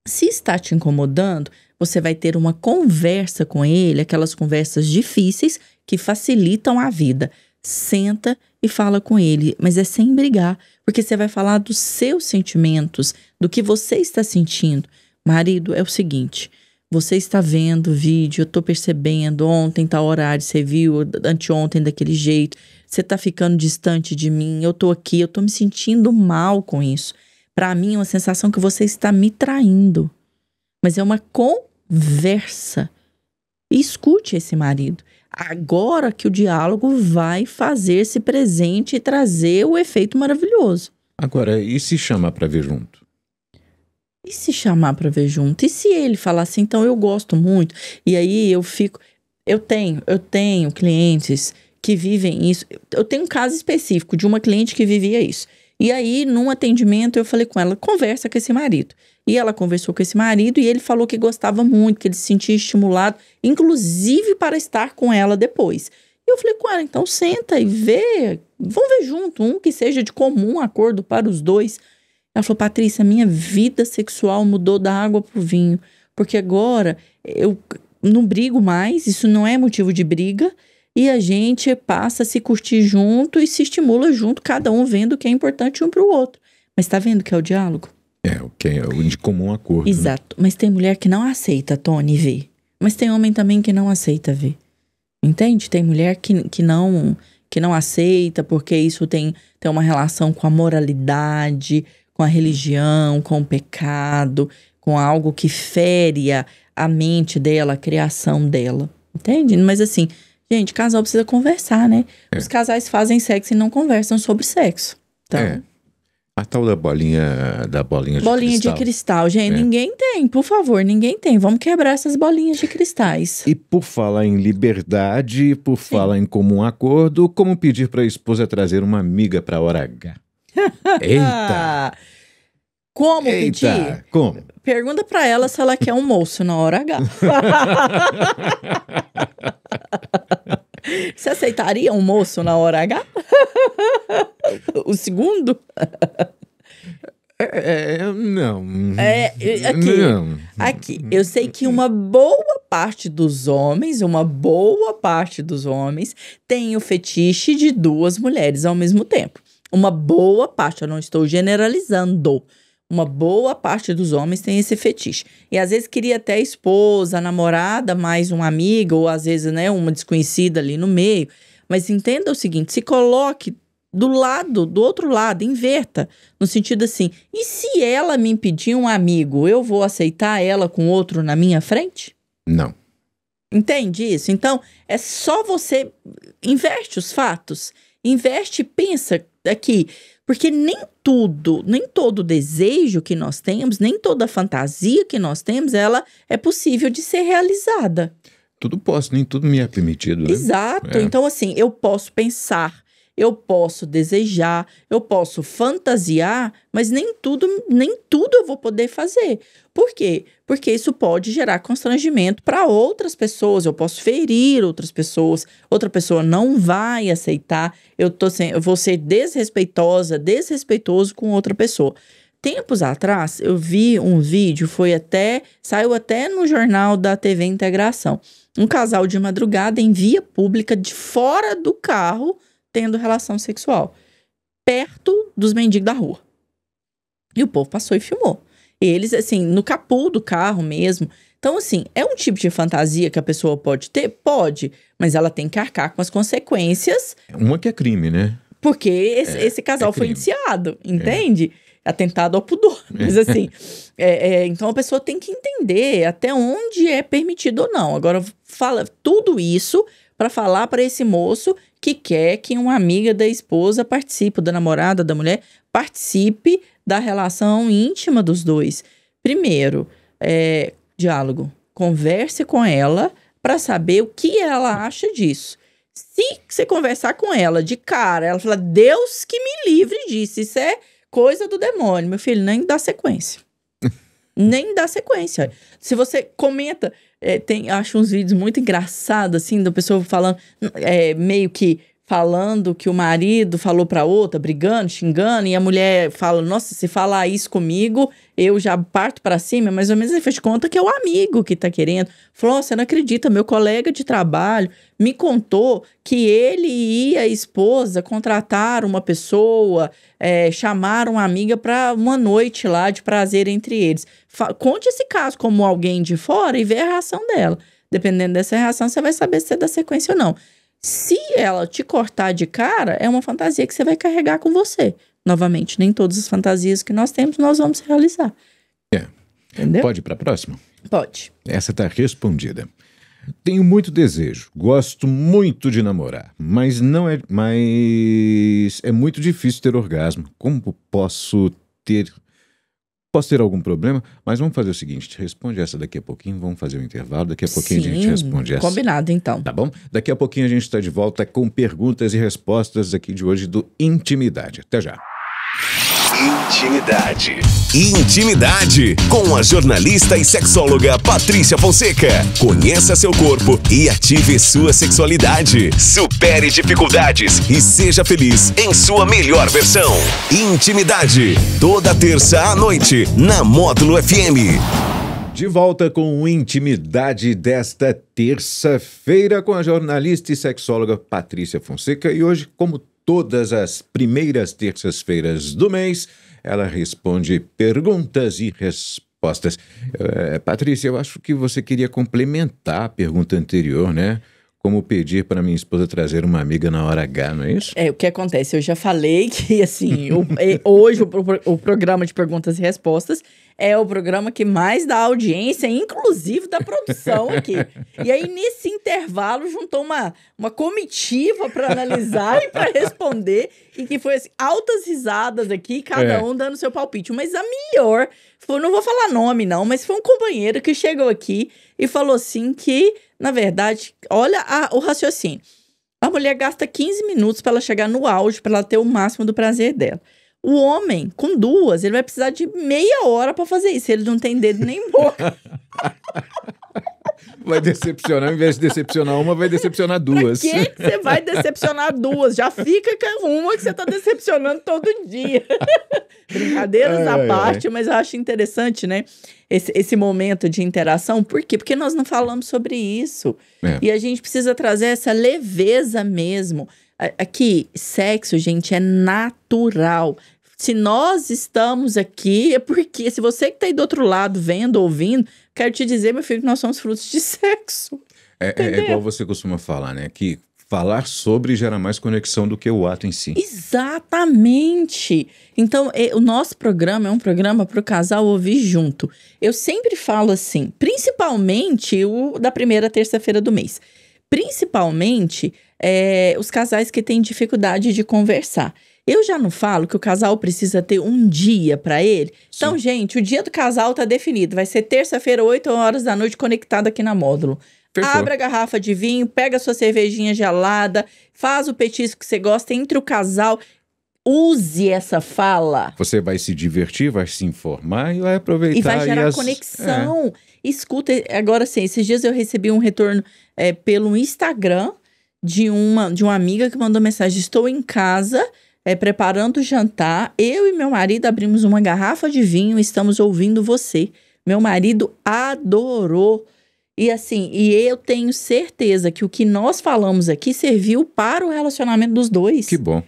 S2: se está te incomodando, você vai ter uma conversa com ele, aquelas conversas difíceis que facilitam a vida. Senta e fala com ele, mas é sem brigar, porque você vai falar dos seus sentimentos, do que você está sentindo. Marido, é o seguinte, você está vendo o vídeo, eu tô percebendo, ontem tá horário, você viu, anteontem daquele jeito, você tá ficando distante de mim, eu tô aqui, eu tô me sentindo mal com isso. Para mim é uma sensação que você está me traindo, mas é uma conversa. e escute esse marido. Agora que o diálogo vai fazer-se presente e trazer o efeito maravilhoso.
S1: Agora, e se chamar para ver junto?
S2: E se chamar para ver junto? E se ele falar assim, então eu gosto muito, e aí eu fico... Eu tenho clientes que vivem isso. Eu tenho um caso específico de uma cliente que vivia isso. E aí, num atendimento, eu falei com ela, conversa com esse marido. E ela conversou com esse marido e ele falou que gostava muito, que ele se sentia estimulado, inclusive para estar com ela depois. E eu falei com ela, então senta e vê, vamos ver junto, um que seja de comum acordo para os dois. Ela falou, Patrícia, minha vida sexual mudou da água pro vinho, porque agora eu não brigo mais, isso não é motivo de briga, e a gente passa a se curtir junto e se estimula junto, cada um vendo o que é importante um para o outro. Mas tá vendo que é o diálogo?
S1: O que é o de comum acordo.
S2: Exato. Né? Mas tem mulher que não aceita, Tony, ver. Mas tem homem também que não aceita ver. Entende? Tem mulher que não aceita porque isso tem uma relação com a moralidade, com a religião, com o pecado, com algo que fere a mente dela, a criação dela. Entende? Mas assim... Gente, casal precisa conversar, né? Os casais fazem sexo e não conversam sobre sexo. Então,
S1: a tal da bolinha de
S2: bolinha
S1: cristal.
S2: de cristal, gente, ninguém tem, por favor, ninguém tem. Vamos quebrar essas bolinhas de cristais.
S1: E por falar em liberdade, por falar em comum acordo, como pedir para a esposa trazer uma amiga para a hora H? Eita!
S2: Como pedir?
S1: Como?
S2: Pergunta pra ela se ela quer um moço na hora H. Você aceitaria um moço na hora H? O segundo?
S1: Não.
S2: Aqui,
S1: não.
S2: Aqui, eu sei que uma boa parte dos homens tem o fetiche de duas mulheres ao mesmo tempo. Uma boa parte, eu não estou generalizando. Uma boa parte dos homens tem esse fetiche. E às vezes queria até a esposa, a namorada, mais uma amiga, ou às vezes, né, uma desconhecida ali no meio. Mas entenda o seguinte, se coloque do outro lado, inverta. No sentido assim, e se ela me impedir um amigo, eu vou aceitar ela com outro na minha frente?
S1: Não.
S2: Entende isso? Então, é só você inverte os fatos. Investe e pensa aqui. Porque nem todo desejo que nós temos, nem toda fantasia que nós temos, ela é possível de ser realizada.
S1: Tudo posso, nem tudo me é permitido, né?
S2: Exato. Então, assim, eu posso pensar, eu posso desejar, eu posso fantasiar, mas nem tudo eu vou poder fazer. Por quê? Porque isso pode gerar constrangimento para outras pessoas, eu posso ferir outras pessoas, outra pessoa não vai aceitar, eu vou ser desrespeitoso com outra pessoa. Tempos atrás, eu vi um vídeo, saiu até no jornal da TV Integração. Um casal de madrugada em via pública, de fora do carro, tendo relação sexual, perto dos mendigos da rua. E o povo passou e filmou. Eles, assim, no capô do carro mesmo. Então, assim, é um tipo de fantasia que a pessoa pode ter? Pode, mas ela tem que arcar com as consequências.
S1: Uma que é crime, né?
S2: Porque esse casal foi indiciado, entende? Atentado ao pudor. Mas, assim, então a pessoa tem que entender até onde é permitido ou não. Agora, fala tudo isso para falar para esse moço que quer que uma amiga da esposa participe, da namorada, da mulher, participe da relação íntima dos dois. Primeiro, diálogo. Converse com ela para saber o que ela acha disso. Se você conversar com ela de cara, ela fala, Deus que me livre disso, isso é coisa do demônio. Meu filho, nem dá sequência. Nem dá sequência. Se você comenta, acho uns vídeos muito engraçados, assim, da pessoa falando, meio que falando que o marido falou pra outra, brigando, xingando, e a mulher fala, nossa, se falar isso comigo, eu já parto pra cima, mais ou menos ele fez de conta que é o amigo que tá querendo. Falou, você não acredita, meu colega de trabalho me contou que ele e a esposa contrataram uma pessoa, chamaram uma amiga pra uma noite lá de prazer entre eles. Conte esse caso como alguém de fora e vê a reação dela. Dependendo dessa reação, você vai saber se é da sequência ou não. Se ela te cortar de cara, é uma fantasia que você vai carregar com você. Novamente, nem todas as fantasias que nós temos, nós vamos realizar.
S1: Entendeu? Pode ir para a próxima?
S2: Pode.
S1: Essa está respondida. Tenho muito desejo, gosto muito de namorar, mas é muito difícil ter orgasmo. Como posso ter algum problema? Mas vamos fazer o seguinte, responde essa daqui a pouquinho, vamos fazer um intervalo, daqui a pouquinho a gente responde essa.
S2: Combinado, então.
S1: Tá bom? Daqui a pouquinho a gente está de volta com perguntas e respostas aqui de hoje do Intimidade. Até já.
S3: Intimidade. Intimidade com a jornalista e sexóloga Patrícia Fonseca. Conheça seu corpo e ative sua sexualidade. Supere dificuldades e seja feliz em sua melhor versão. Intimidade, toda terça à noite, na Módulo FM.
S1: De volta com o Intimidade desta terça-feira com a jornalista e sexóloga Patrícia Fonseca. E hoje, como todas as primeiras terças-feiras do mês, ela responde perguntas e respostas. Patrícia, eu acho que você queria complementar a pergunta anterior, né? Como pedir para minha esposa trazer uma amiga na hora H, não é isso?
S2: O que acontece? Eu já falei que, assim, hoje o programa de perguntas e respostas é o programa que mais dá audiência, inclusive da produção aqui. E aí, nesse intervalo, juntou uma comitiva para analisar e para responder, e que foi, assim, altas risadas aqui, cada um dando seu palpite. Mas a melhor, não vou falar nome não, mas foi um companheiro que chegou aqui e falou assim que, na verdade, olha o raciocínio. A mulher gasta 15 minutos para ela chegar no auge, para ela ter o máximo do prazer dela. O homem, com duas, ele vai precisar de meia hora para fazer isso. Ele não tem dedo nem boca.
S1: Vai decepcionar, ao invés de decepcionar uma, vai decepcionar duas.
S2: Pra que você vai decepcionar duas? Já fica com uma que você tá decepcionando todo dia. Brincadeiras à parte, mas eu acho interessante, né? Esse momento de interação. Por quê? Porque nós não falamos sobre isso. E a gente precisa trazer essa leveza mesmo. Aqui, sexo, gente, é natural. Se nós estamos aqui, é porque se você que tá aí do outro lado, vendo, ouvindo, quero te dizer, meu filho, que nós somos frutos de sexo.
S1: É igual você costuma falar, né? Que falar sobre gera mais conexão do que o ato em si.
S2: Exatamente. Então, o nosso programa é um programa para o casal ouvir junto. Eu sempre falo assim, principalmente o da primeira terça-feira do mês. Principalmente os casais que têm dificuldade de conversar. Eu já não falo que o casal precisa ter um dia para ele. Sim. Então, gente, o dia do casal tá definido. Vai ser terça-feira, 8 horas da noite, conectado aqui na Módulo. Fechou. Abre a garrafa de vinho, pega a sua cervejinha gelada, faz o petisco que você gosta entre o casal. Use essa fala.
S1: Você vai se divertir, vai se informar e vai aproveitar.
S2: E vai gerar conexão. Escuta, agora sim, esses dias eu recebi um retorno pelo Instagram de uma amiga que mandou mensagem: estou em casa, preparando o jantar, eu e meu marido abrimos uma garrafa de vinho e estamos ouvindo você. Meu marido adorou. E assim, eu tenho certeza que o que nós falamos aqui serviu para o relacionamento dos dois.
S1: Que bom.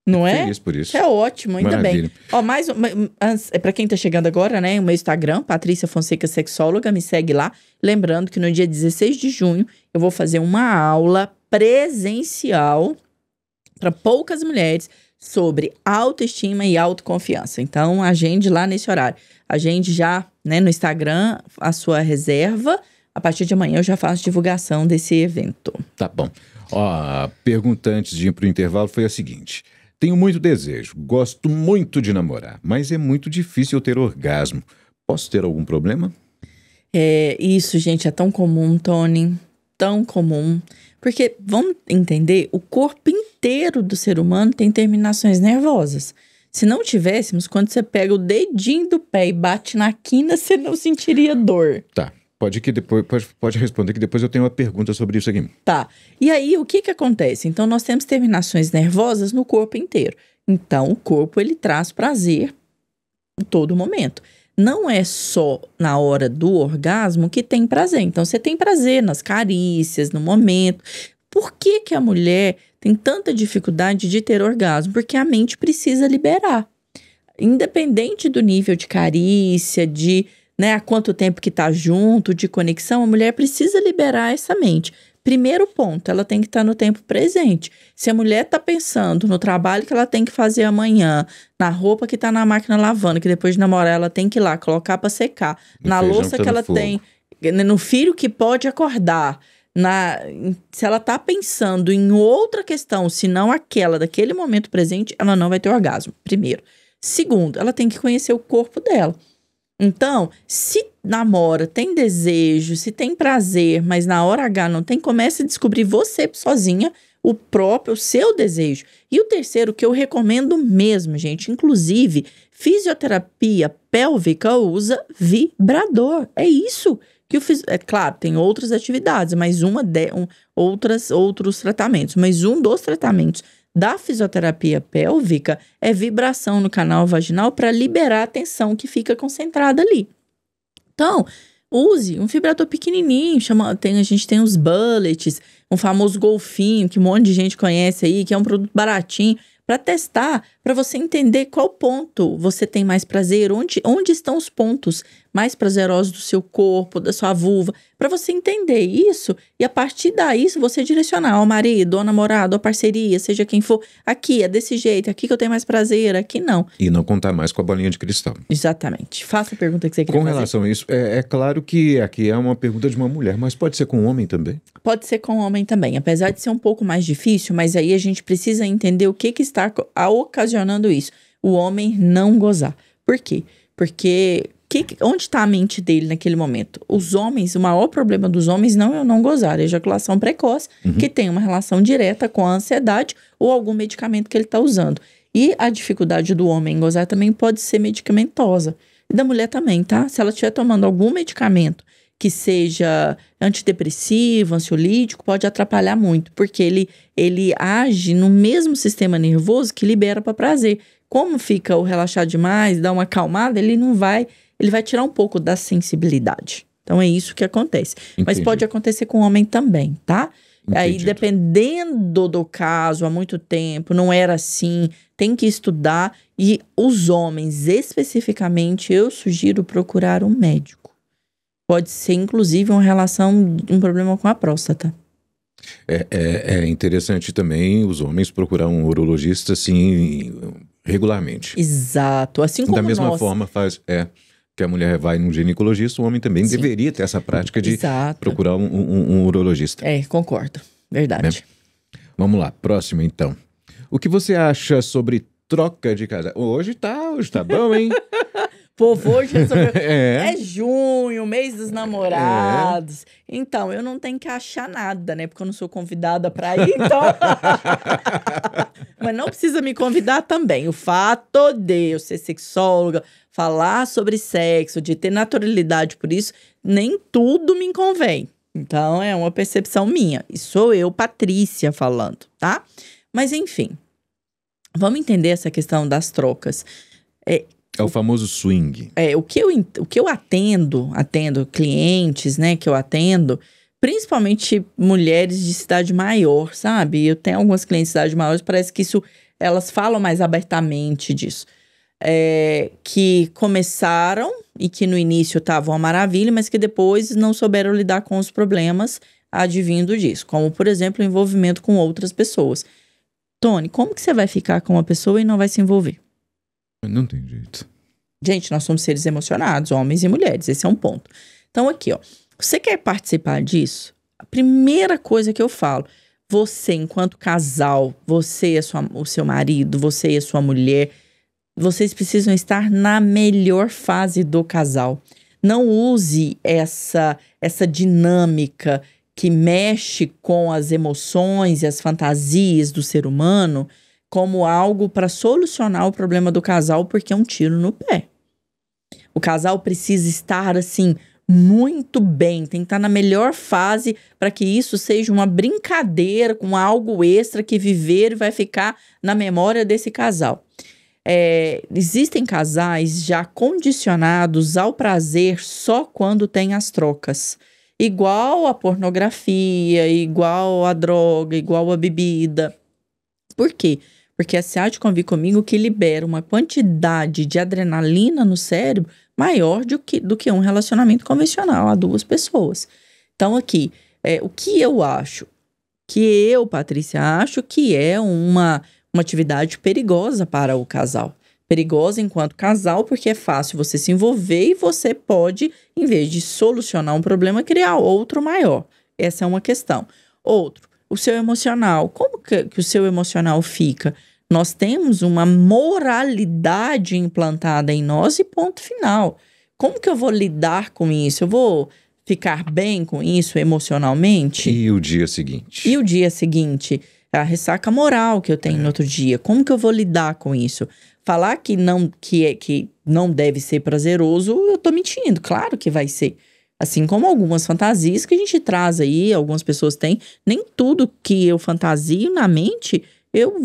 S2: Não é?
S1: Feliz por isso.
S2: É ótimo, ainda
S1: Maravilha.
S2: bem. Ó, para quem tá chegando agora, né, o meu Instagram, Patrícia Fonseca Sexóloga, me segue lá. Lembrando que no dia 16 de junho eu vou fazer uma aula presencial para poucas mulheres sobre autoestima e autoconfiança. Então, agende lá nesse horário. Agende já, né, no Instagram a sua reserva. A partir de amanhã eu já faço divulgação desse evento.
S1: Tá bom. Ó, a pergunta antes de ir pro intervalo foi a seguinte: tenho muito desejo, gosto muito de namorar, mas é muito difícil eu ter orgasmo. Posso ter algum problema?
S2: Isso, gente, é tão comum, Tony. Tão comum. Porque, vamos entender, o corpo inteiro do ser humano tem terminações nervosas. Se não tivéssemos, quando você pega o dedinho do pé e bate na quina, você não sentiria dor.
S1: Tá. Pode responder que depois eu tenho uma pergunta sobre isso aqui.
S2: Tá. E aí, o que acontece? Então, nós temos terminações nervosas no corpo inteiro. Então, o corpo, ele traz prazer em todo momento. Não é só na hora do orgasmo que tem prazer. Então, você tem prazer nas carícias, no momento. Por que a mulher tem tanta dificuldade de ter orgasmo? Porque a mente precisa liberar. Independente do nível de carícia, há quanto tempo que tá junto, de conexão, a mulher precisa liberar essa mente. Primeiro ponto, ela tem que estar no tempo presente. Se a mulher tá pensando no trabalho que ela tem que fazer amanhã, na roupa que tá na máquina lavando, que depois de namorar ela tem que ir lá colocar para secar, na louça que ela tem, no filho que pode acordar, Se ela tá pensando em outra questão, se não aquela daquele momento presente, ela não vai ter orgasmo, primeiro. Segundo, ela tem que conhecer o corpo dela. Então, se namora, tem desejo, se tem prazer, mas na hora H não tem, comece a descobrir você sozinha o seu desejo. E o terceiro, que eu recomendo mesmo, gente, inclusive, fisioterapia pélvica usa vibrador. É isso que é claro, tem outras atividades, mas outros tratamentos, mas um dos tratamentos da fisioterapia pélvica é vibração no canal vaginal para liberar a tensão que fica concentrada ali. Então, use um vibrador pequenininho, a gente tem os bullets, um famoso golfinho, que um monte de gente conhece aí, que é um produto baratinho, para testar, para você entender qual ponto você tem mais prazer, onde estão os pontos mais prazerosos do seu corpo, da sua vulva, para você entender isso e a partir daí você direcionar ao marido, ao namorado, à parceria, seja quem for, aqui é desse jeito, aqui que eu tenho mais prazer, aqui não.
S1: E não contar mais com a bolinha de cristal.
S2: Exatamente. Faça a pergunta que você queria
S1: fazer.
S2: Com
S1: relação a isso, é claro que aqui é uma pergunta de uma mulher, mas pode ser com um homem também?
S2: Pode ser com um homem também, apesar de ser um pouco mais difícil, mas aí a gente precisa entender o que está ocasionando isso. O homem não gozar. Por quê? Porque onde está a mente dele naquele momento? Os homens, o maior problema dos homens não é o não gozar, é a ejaculação precoce, que tem uma relação direta com a ansiedade ou algum medicamento que ele está usando. E a dificuldade do homem em gozar também pode ser medicamentosa. E da mulher também, tá? Se ela estiver tomando algum medicamento que seja antidepressivo, ansiolítico, pode atrapalhar muito, porque ele age no mesmo sistema nervoso que libera para prazer. Como fica o relaxar demais, dá uma acalmada, ele vai tirar um pouco da sensibilidade. Então é isso que acontece. Entendi. Mas pode acontecer com o homem também, tá? Entendi. Aí dependendo do caso, há muito tempo, não era assim, tem que estudar. E os homens, especificamente, eu sugiro procurar um médico. Pode ser, inclusive, um problema com a próstata.
S1: É interessante também os homens procurar um urologista, assim, regularmente.
S2: Exato. Assim como
S1: da mesma forma que a mulher vai num ginecologista, o homem também deveria ter essa prática de procurar um urologista.
S2: Concordo. Verdade.
S1: Né? Vamos lá, próximo então. O que você acha sobre troca de casal? Hoje tá bom, hein?
S2: Povo, hoje é junho, mês dos namorados. Então, eu não tenho que achar nada, né? Porque eu não sou convidada pra ir, então... Mas não precisa me convidar também. O fato de eu ser sexóloga, falar sobre sexo, de ter naturalidade por isso, nem tudo me convém. Então, é uma percepção minha. E sou eu, Patrícia, falando, tá? Mas, enfim, vamos entender essa questão das trocas.
S1: É o famoso swing.
S2: O que eu atendo clientes, né, que eu atendo, principalmente mulheres de cidade maior, sabe? Eu tenho algumas clientes de cidade maior, parece que elas falam mais abertamente disso. Que começaram e que no início estavam uma maravilha, mas que depois não souberam lidar com os problemas advindo disso. Como, por exemplo, o envolvimento com outras pessoas. Tony, como que você vai ficar com uma pessoa e não vai se envolver?
S1: Não tem jeito.
S2: Gente, nós somos seres emocionados, homens e mulheres. Esse é um ponto. Então, aqui, ó. Você quer participar disso? A primeira coisa que eu falo, você, enquanto casal, você e o seu marido, você e a sua mulher, vocês precisam estar na melhor fase do casal. Não use essa dinâmica que mexe com as emoções e as fantasias do ser humano como algo para solucionar o problema do casal, porque é um tiro no pé. O casal precisa estar, assim, muito bem, tem que estar na melhor fase para que isso seja uma brincadeira com algo extra que viver e vai ficar na memória desse casal. Existem casais já condicionados ao prazer só quando tem as trocas. Igual a pornografia, igual a droga, igual a bebida. Por quê? Porque a SEAD convive comigo que libera uma quantidade de adrenalina no cérebro maior do que um relacionamento convencional a duas pessoas. Então, aqui, o que eu acho? Que eu, Patrícia, acho que é uma atividade perigosa para o casal. Perigosa enquanto casal, porque é fácil você se envolver e você pode, em vez de solucionar um problema, criar outro maior. Essa é uma questão. Outro, o seu emocional. Como que o seu emocional fica? Nós temos uma moralidade implantada em nós e ponto final. Como que eu vou lidar com isso? Eu vou ficar bem com isso emocionalmente?
S1: E o dia seguinte?
S2: E o dia seguinte? A ressaca moral que eu tenho no outro dia. Como que eu vou lidar com isso? Falar que não deve ser prazeroso, eu tô mentindo. Claro que vai ser. Assim como algumas fantasias que a gente traz aí, algumas pessoas têm. Nem tudo que eu fantasio na mente, eu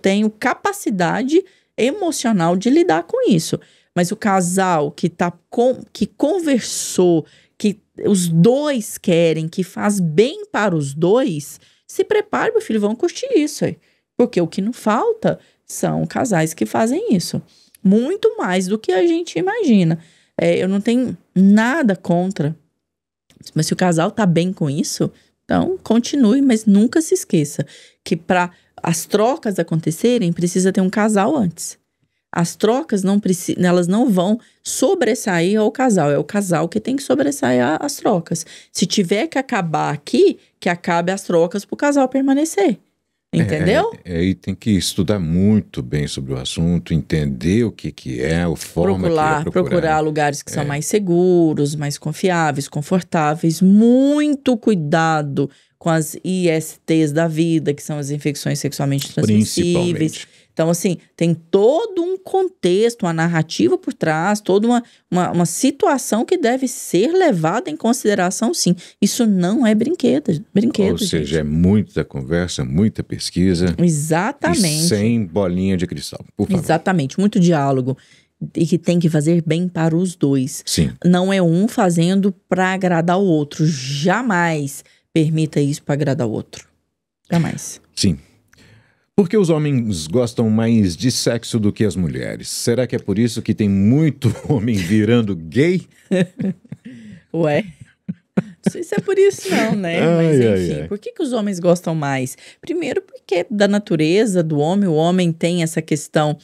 S2: tenho capacidade emocional de lidar com isso. Mas o casal que conversou, que os dois querem, que faz bem para os dois, se prepare, meu filho, vão curtir isso aí. Porque o que não falta são casais que fazem isso. Muito mais do que a gente imagina. Eu não tenho nada contra. Mas se o casal tá bem com isso, então continue, mas nunca se esqueça que para as trocas acontecerem, precisa ter um casal antes. As trocas elas não vão sobressair ao casal. É o casal que tem que sobressair as trocas. Se tiver que acabar aqui, que acabe as trocas para o casal permanecer. Entendeu?
S1: E tem que estudar muito bem sobre o assunto, entender o que é, a forma
S2: procurar lugares que são mais seguros, mais confiáveis, confortáveis. Muito cuidado com as ISTs da vida, que são as infecções sexualmente transmissíveis. Então, assim, tem todo um contexto, uma narrativa por trás, toda uma situação que deve ser levada em consideração, sim. Isso não é brinquedo.
S1: Ou seja, gente, é muita conversa, muita pesquisa.
S2: Exatamente.
S1: E sem bolinha de cristal, por favor.
S2: Exatamente, muito diálogo. E que tem que fazer bem para os dois.
S1: Sim.
S2: Não é um fazendo para agradar o outro. Jamais permita isso para agradar o outro. Jamais.
S1: Sim. Por que os homens gostam mais de sexo do que as mulheres? Será que é por isso que tem muito homem virando gay?
S2: Ué, não sei se é por isso não, né? Mas enfim, por que os homens gostam mais? Primeiro porque da natureza do homem, o homem tem essa questão...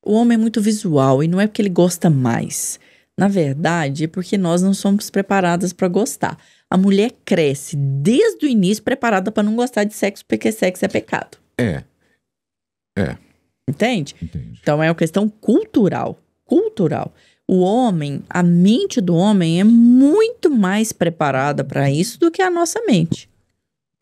S2: O homem é muito visual e não é porque ele gosta mais. Na verdade, é porque nós não somos preparadas para gostar. A mulher cresce desde o início preparada para não gostar de sexo, porque sexo é pecado. Entende?
S1: Entendi.
S2: Então é uma questão cultural. O homem, a mente do homem é muito mais preparada para isso do que a nossa mente.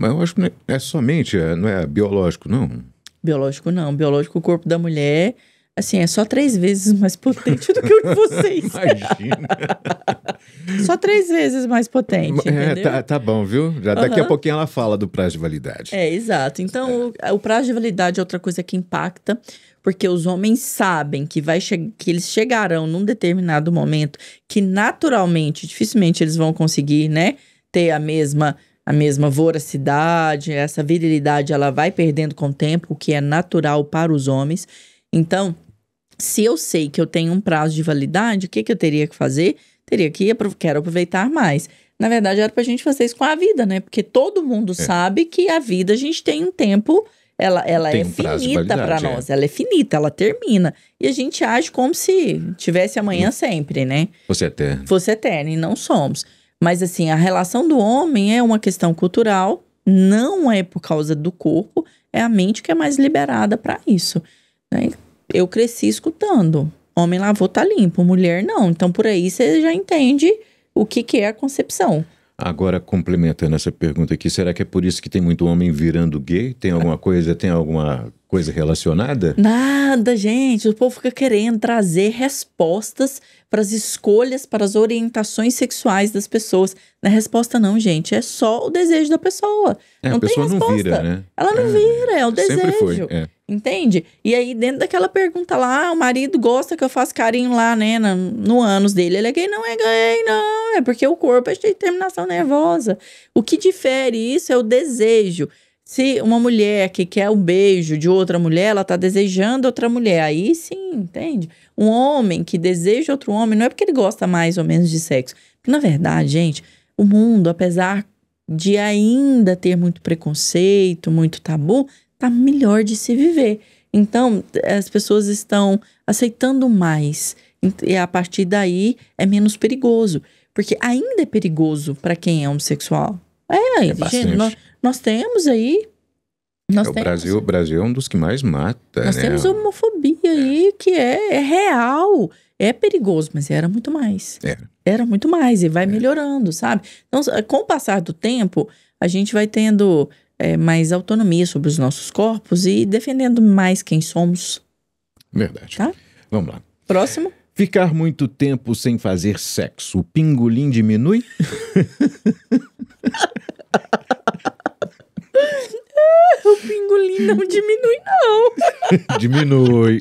S1: Mas eu acho que é somente, não é biológico, não?
S2: Biológico não. Biológico, o corpo da mulher... Assim, é só 3 vezes mais potente do que o de vocês.
S1: Imagina.
S2: Só 3 vezes mais potente, entendeu?
S1: Tá bom, viu? Daqui a pouquinho ela fala do prazo de validade.
S2: Exato. Então, o prazo de validade é outra coisa que impacta, porque os homens sabem que eles chegarão num determinado momento que naturalmente, dificilmente eles vão conseguir, né, ter a mesma voracidade, essa virilidade, ela vai perdendo com o tempo, o que é natural para os homens. Então, se eu sei que eu tenho um prazo de validade, o que eu teria que fazer? Quero aproveitar mais. Na verdade, era pra gente fazer isso com a vida, né? Porque todo mundo sabe que a vida, a gente tem um tempo, ela é finita para nós. Ela é finita, ela termina. E a gente age como se tivesse amanhã sempre, né?
S1: Fosse eterno.
S2: E não somos. Mas assim, a relação do homem é uma questão cultural, não é por causa do corpo, é a mente que é mais liberada para isso. Né? Eu cresci escutando. Homem lavou, tá limpo. Mulher não. Então, por aí, você já entende o que é a concepção.
S1: Agora, complementando essa pergunta aqui, será que é por isso que tem muito homem virando gay? Tem alguma coisa relacionada?
S2: Nada, gente. O povo fica querendo trazer respostas para as escolhas, para as orientações sexuais das pessoas. Não é resposta não, gente. É só o desejo da pessoa. Não
S1: a pessoa
S2: tem resposta.
S1: Não vira, né?
S2: Ela não vira, é o desejo.
S1: Sempre foi,
S2: Entende? E aí, dentro daquela pergunta lá, o marido gosta que eu faça carinho lá, né, no ânus dele. Ele é gay? Não é gay, não. É porque o corpo é de terminação nervosa. O que difere isso é o desejo. Se uma mulher que quer um beijo de outra mulher, ela tá desejando outra mulher. Aí sim, entende? Um homem que deseja outro homem, não é porque ele gosta mais ou menos de sexo. Porque, na verdade, gente, o mundo, apesar de ainda ter muito preconceito, muito tabu, tá melhor de se viver. Então, as pessoas estão aceitando mais. E a partir daí é menos perigoso. Porque ainda é perigoso para quem é homossexual. Gente,
S1: bastante.
S2: nós temos aí...
S1: O Brasil é um dos que mais mata,
S2: Nós
S1: né?
S2: temos homofobia aí que é real. É perigoso, mas era muito mais. Era muito mais e vai melhorando, sabe? Então, com o passar do tempo, a gente vai tendo mais autonomia sobre os nossos corpos e defendendo mais quem somos.
S1: Verdade.
S2: Tá?
S1: Vamos lá.
S2: Próximo.
S1: Ficar muito tempo sem fazer sexo, o pingolim diminui?
S2: O pingolim não diminui, não.
S1: Diminui.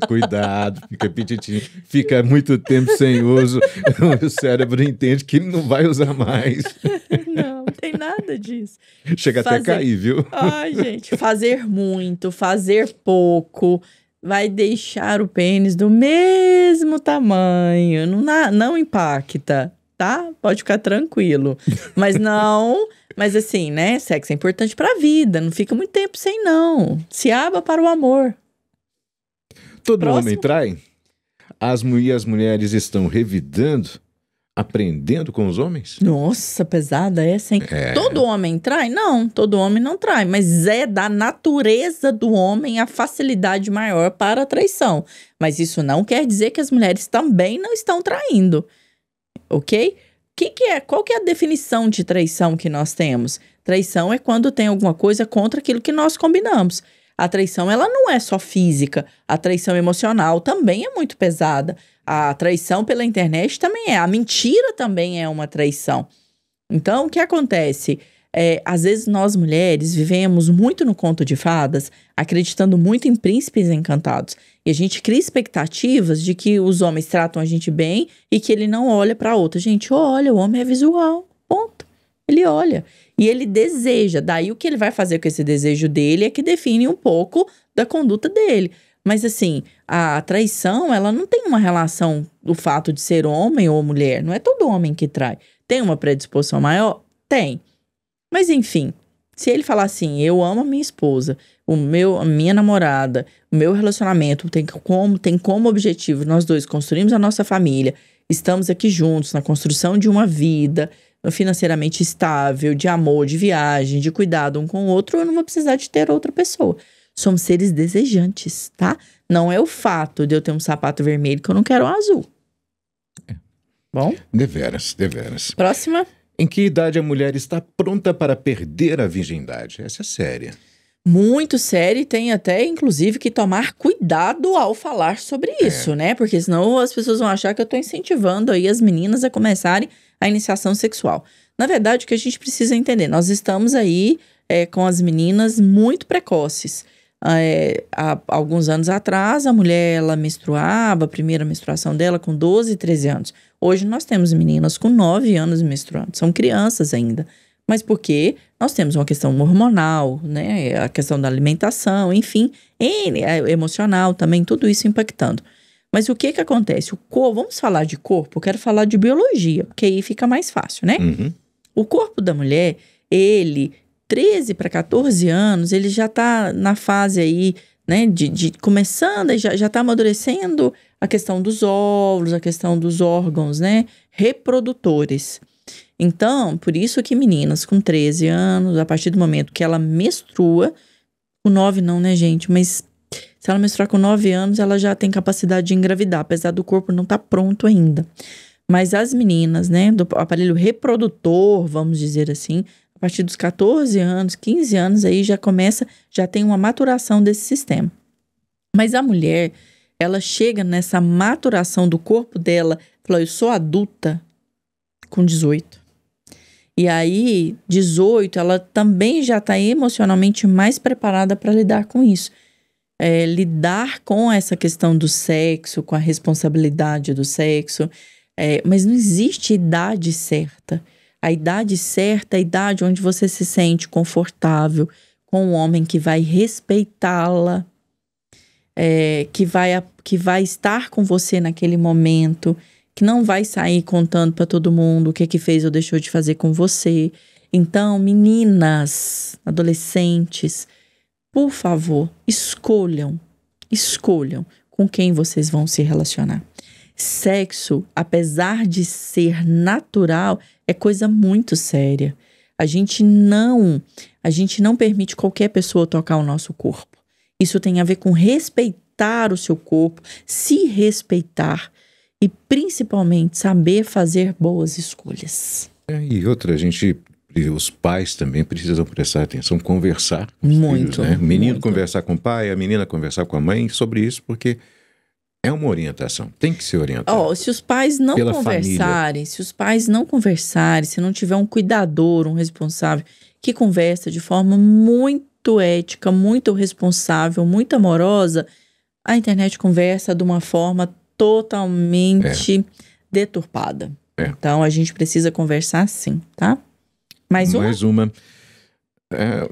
S1: Cuidado, fica petitinho. Fica muito tempo sem uso, o cérebro entende que ele não vai usar mais.
S2: Não tem nada disso.
S1: Chega até a cair, viu?
S2: Ai, gente, fazer muito, fazer pouco, vai deixar o pênis do mesmo tamanho. Não impacta, tá? Pode ficar tranquilo. Mas assim, né? Sexo é importante pra vida. Não fica muito tempo sem, não. Se abra para o amor.
S1: Todo homem trai? As mulheres estão revidando, aprendendo com os homens?
S2: Nossa, pesada essa, hein? Todo homem trai? Não, todo homem não trai. Mas é da natureza do homem a facilidade maior para a traição. Mas isso não quer dizer que as mulheres também não estão traindo. Ok? Qual que é a definição de traição que nós temos? Traição é quando tem alguma coisa contra aquilo que nós combinamos. A traição, ela não é só física. A traição emocional também é muito pesada. A traição pela internet também é. A mentira também é uma traição. Então, o que acontece? Às vezes nós mulheres vivemos muito no conto de fadas, acreditando muito em príncipes encantados. E a gente cria expectativas de que os homens tratam a gente bem e que ele não olha para outra. Gente, olha, o homem é visual, ponto. Ele olha e ele deseja. Daí o que ele vai fazer com esse desejo dele é que define um pouco da conduta dele. Mas assim, a traição, ela não tem uma relação do fato de ser homem ou mulher. Não é todo homem que trai. Tem uma predisposição maior? Tem. Mas enfim, se ele falar assim, eu amo a minha esposa, a minha namorada, o meu relacionamento tem como objetivo nós dois construímos a nossa família, estamos aqui juntos na construção de uma vida financeiramente estável, de amor, de viagem, de cuidado um com o outro, eu não vou precisar de ter outra pessoa. Somos seres desejantes, tá? Não é o fato de eu ter um sapato vermelho que eu não quero um azul. Bom?
S1: Deveras.
S2: Próxima.
S1: Em que idade a mulher está pronta para perder a virgindade? Essa é séria.
S2: Muito sério e tem até, inclusive, que tomar cuidado ao falar sobre isso, né? Porque senão as pessoas vão achar que eu tô incentivando aí as meninas a começarem a iniciação sexual. Na verdade, o que a gente precisa entender, nós estamos aí com as meninas muito precoces. Há alguns anos atrás, a mulher, ela menstruava, a primeira menstruação dela com 12, 13 anos. Hoje nós temos meninas com 9 anos menstruando, são crianças ainda. Mas por quê? Nós temos uma questão hormonal, né? A questão da alimentação, enfim, emocional também, tudo isso impactando. Mas o que acontece? Vamos falar de corpo, eu quero falar de biologia, porque aí fica mais fácil, né?
S1: Uhum.
S2: O corpo da mulher, 13 para 14 anos, ele já está na fase aí, né, de começando, já está amadurecendo a questão dos óvulos, a questão dos órgãos, né, reprodutores. Então, por isso que meninas com 13 anos, a partir do momento que ela menstrua, com 9 não, né, gente, mas se ela menstruar com 9 anos, ela já tem capacidade de engravidar, apesar do corpo não estar pronto ainda. Mas as meninas, né, do aparelho reprodutor, vamos dizer assim, a partir dos 14 anos, 15 anos, aí já tem uma maturação desse sistema. Mas a mulher, ela chega nessa maturação do corpo dela, fala, eu sou adulta com 18. E aí, 18, ela também já está emocionalmente mais preparada para lidar com isso. Lidar com essa questão do sexo, com a responsabilidade do sexo, mas não existe idade certa. A idade certa é a idade onde você se sente confortável com um homem que vai respeitá-la, que vai estar com você naquele momento, que não vai sair contando para todo mundo o que fez ou deixou de fazer com você. Então, meninas, adolescentes, por favor, escolham com quem vocês vão se relacionar. Sexo, apesar de ser natural, é coisa muito séria. A gente não permite qualquer pessoa tocar o nosso corpo. Isso tem a ver com respeitar o seu corpo, se respeitar e principalmente saber fazer boas escolhas.
S1: E outra, os pais também precisam prestar atenção, conversar com os
S2: Muito,
S1: filhos, né? O menino
S2: muito.
S1: conversar com o pai, a menina conversar com a mãe sobre isso, porque é uma orientação, tem que ser orientado.
S2: Se os pais não
S1: Pela
S2: conversarem, se não tiver um cuidador, um responsável, que conversa de forma muito ética, muito responsável, muito amorosa, a internet conversa de uma forma totalmente deturpada. Então, a gente precisa conversar sim, tá? Mais uma?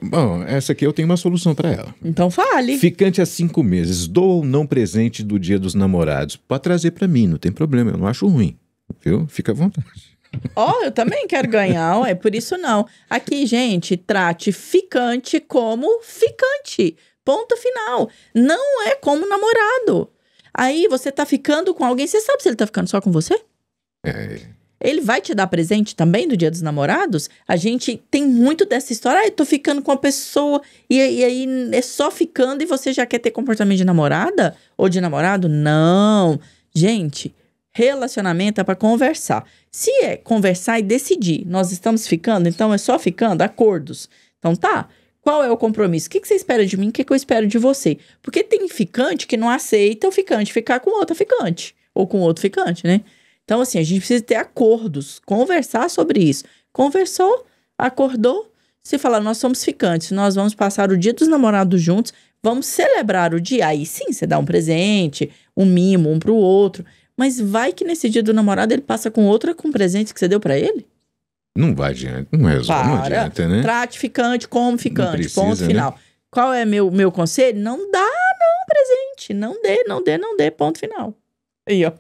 S1: Bom, essa aqui eu tenho uma solução para ela.
S2: Então fale.
S1: Ficante há 5 meses, dou ou não presente do Dia dos Namorados? Pode trazer para mim, não tem problema, eu não acho ruim, viu? Fica à vontade.
S2: Eu também quero ganhar, por isso não. Aqui, gente, trate ficante como ficante. Ponto final. Não é como namorado. Aí você tá ficando com alguém, você sabe se ele tá ficando só com você? Ele vai te dar presente também do Dia dos Namorados? A gente tem muito dessa história. Eu tô ficando com a pessoa e aí é só ficando e você já quer ter comportamento de namorada ou de namorado? Não. Gente, relacionamento é pra conversar. Se é conversar e decidir, nós estamos ficando, então é só ficando, acordos. Então tá, qual é o compromisso? O que você espera de mim? O que eu espero de você? Porque tem ficante que não aceita o ficante ficar com outra ficante. Ou com outro ficante, né? Então, assim, a gente precisa ter acordos, conversar sobre isso. Conversou, acordou, se falar, nós somos ficantes, nós vamos passar o Dia dos Namorados juntos, vamos celebrar o dia. Aí sim, você dá um presente, um mimo, um pro outro. Mas vai que nesse Dia do Namorado ele passa com outra com presente que você deu pra ele?
S1: Não vai adiante, não resolve, não adianta, né?
S2: Trate ficante como ficante,
S1: precisa,
S2: ponto final. Né? Qual é meu conselho? Não dá, presente. Não dê, ponto final. Aí, ó.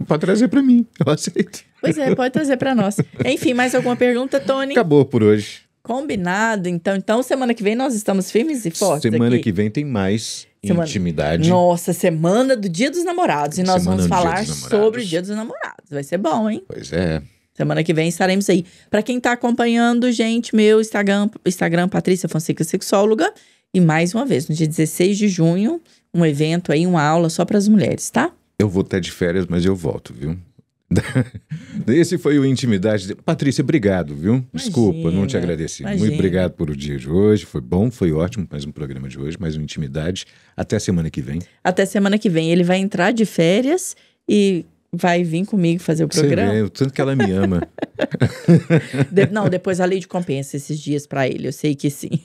S1: Pode trazer pra mim, eu aceito.
S2: Pois é, pode trazer pra nós. Enfim, mais alguma pergunta, Tony?
S1: Acabou por hoje.
S2: Combinado. Então semana que vem nós estamos firmes e fortes
S1: Semana
S2: aqui.
S1: que vem tem mais intimidade.
S2: Nossa, semana do Dia dos Namorados. E nós vamos falar sobre o Dia dos Namorados. Vai ser bom, hein?
S1: Pois é.
S2: Semana que vem estaremos aí. Pra quem tá acompanhando, gente, meu Instagram Patrícia Fonseca Sexóloga. E mais uma vez, no dia 16 de junho, um evento aí, uma aula só pras mulheres, tá?
S1: Eu vou estar de férias, mas eu volto, viu? Esse foi o Intimidade. Patrícia, obrigado, viu? Desculpa, não te agradeci.
S2: Imagina.
S1: Muito obrigado por o dia de hoje. Foi bom, foi ótimo. Mais um programa de hoje, mais um Intimidade. Até semana que vem.
S2: Até semana que vem. Ele vai entrar de férias e vai vir comigo fazer o programa.
S1: Você vê, o tanto que ela me ama.
S2: Não, depois a Lady compensa esses dias pra ele. Eu sei que sim.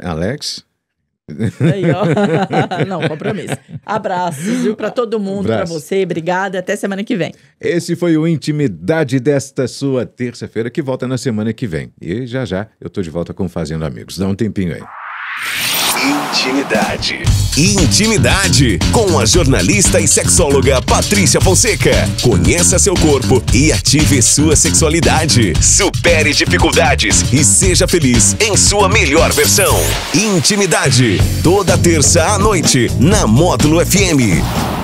S1: Alex?
S2: Aí, ó. Não, compromisso. Abraços, viu? Pra todo mundo, pra você. Obrigada. Até semana que vem.
S1: Esse foi o Intimidade desta sua terça-feira, que volta na semana que vem. E já eu tô de volta com Fazendo Amigos. Dá um tempinho aí.
S3: Intimidade com a jornalista e sexóloga Patrícia Fonseca. Conheça seu corpo e ative sua sexualidade. Supere dificuldades e seja feliz em sua melhor versão. Intimidade, toda terça à noite, na Módulo FM.